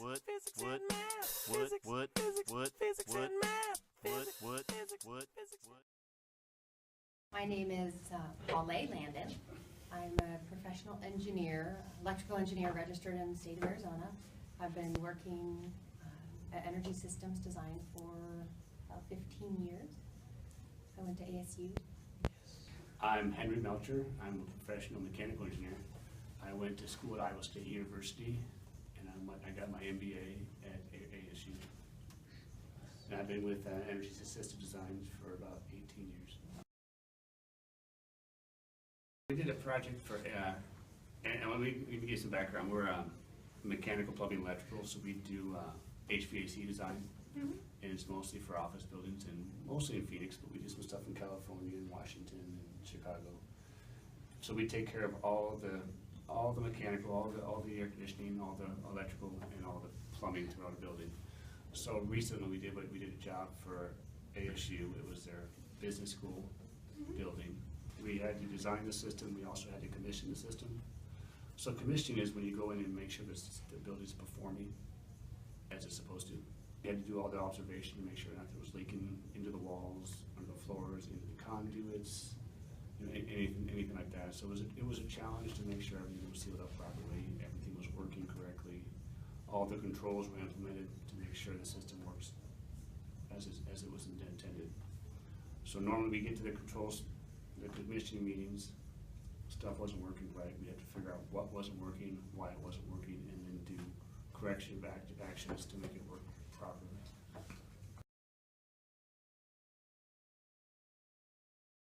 physics and math, physics and math, physics. My name is Paulette Landon. I'm a professional engineer, electrical engineer registered in the state of Arizona. I've been working at Energy Systems Design for about 15 years. I went to ASU. I'm Henry Melcher. I'm a professional mechanical engineer. I went to school at Iowa State University, and I got my MBA at ASU. And I've been with Energy Systems Design for about 18 years. We did a project for, and let me give you some background. We're mechanical, plumbing, electrical, so we do HVAC design, and it's mostly for office buildings and mostly in Phoenix, but we do some stuff in California and Washington and Chicago. So we take care of all the mechanical, all the air conditioning, all the electrical, and all the plumbing throughout a building. So recently we did a job for ASU. It was their business school building. We had to design the system. We also had to commission the system. So commissioning is when you go in and make sure the building's performing as it's supposed to. We had to do all the observation to make sure nothing was leaking into the walls, under the floors, into the conduits, anything like that. So it was a challenge to make sure everything was sealed up properly, everything was working correctly. All the controls were implemented to make sure the system works as it was intended. So normally we get to the controls, the commissioning meetings, stuff wasn't working right. We had to figure out what wasn't working, why it wasn't working, and then do corrective actions to make it work properly.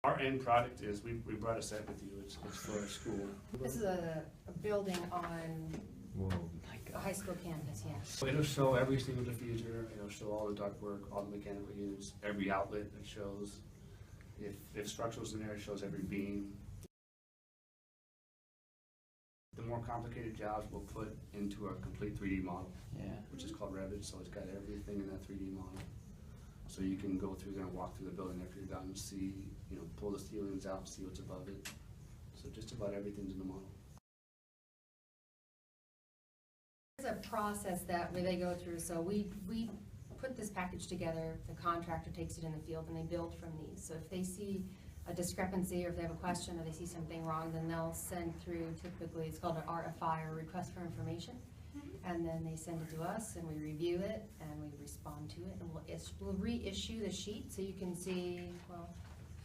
Our end product is, we brought a set with you. It's for a school. This is a building on a high school campus, yes. So it'll show every single diffuser, it'll show all the ductwork, all the mechanical units, every outlet it shows. If structural's in there, it shows every beam. The more complicated jobs we'll put into a complete 3D model, which is called Revit, so it's got everything in that 3D model. So you can go through there and walk through the building after you're done and see, pull the ceilings out, see what's above it. So just about everything's in the model. There's a process that where they go through. So we put this package together, the contractor takes it in the field and they build from these. So if they see a discrepancy or if they have a question or they see something wrong, then they'll send through, typically it's called an RFI or request for information. And then they send it to us and we review it and we respond to it, and we'll reissue the sheet so you can see, well,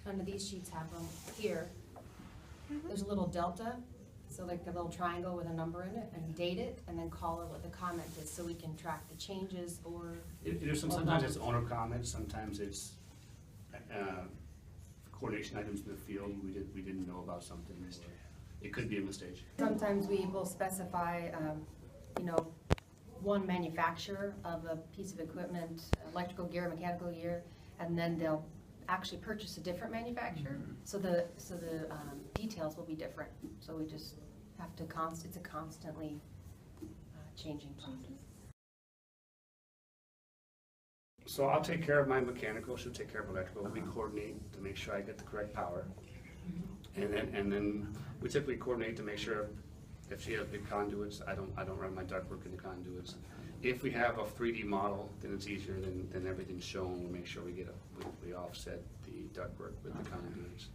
none of these sheets have them here. There's a little delta, so like a little triangle with a number in it, and date it, and then call it what the comment is so we can track the changes or... Sometimes it's owner comments, sometimes it's coordination items in the field. We didn't know about something. It could be a mistake. Sometimes we will specify one manufacturer of a piece of equipment, electrical gear, mechanical gear, and then they'll actually purchase a different manufacturer. So the details will be different. So we just have to it's a constantly changing process. So I'll take care of my mechanical, she'll take care of electrical. We coordinate to make sure I get the correct power. And then we typically coordinate to make sure if she has big conduits, I don't run my ductwork in the conduits. If we have a 3D model, then it's easier, then everything's shown. We make sure we offset the ductwork with the conduits.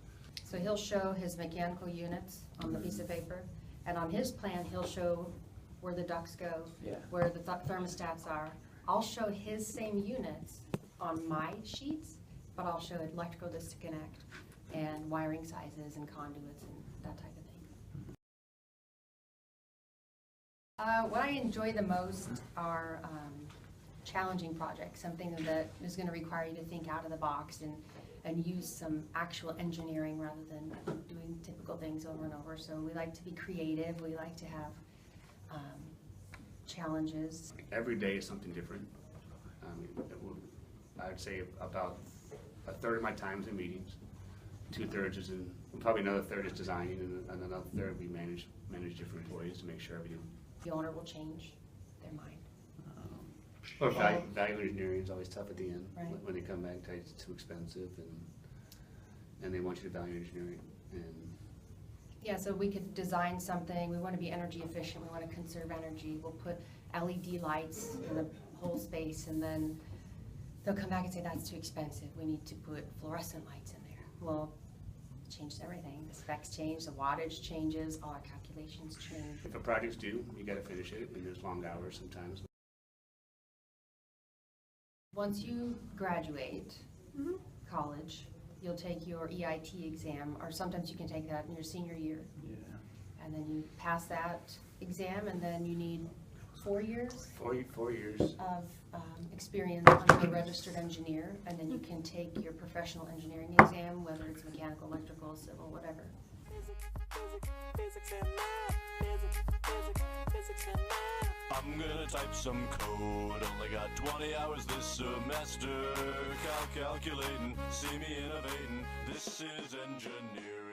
So he'll show his mechanical units on the piece of paper, and on his plan he'll show where the ducts go, where the thermostats are. I'll show his same units on my sheets, but I'll show electrical disconnect and wiring sizes and conduits and that type of thing. What I enjoy the most are challenging projects, something that is going to require you to think out of the box and use some actual engineering rather than doing typical things over and over. So we like to be creative, we like to have challenges. Every day is something different. I'd say about a third of my time is in meetings, 2/3 is in, probably another third is designing, and another third we manage different employees to make sure everything. The owner will change their mind. Or value engineering is always tough at the end, right? When they come back and tell you it's too expensive, and they want you to value engineer it. And Yeah, so we could design something, we want to be energy efficient, we want to conserve energy, we'll put LED lights in the whole space, and then they'll come back and say, that's too expensive, we need to put fluorescent lights in there. Well, it changed everything, the specs change, the wattage changes, all our calculations change. If a project's due, you gotta finish it, and there's long hours sometimes. Once you graduate college, you'll take your EIT exam, or sometimes you can take that in your senior year. Yeah. And then you pass that exam, and then you need 4 years 4 years. of experience as a registered engineer, and then you can take your professional engineering exam, whether it's mechanical, electrical, civil, whatever. Physics and math. Physics and math. I'm gonna type some code, only got 20 hours this semester. Calculating, see me innovating, this is engineering.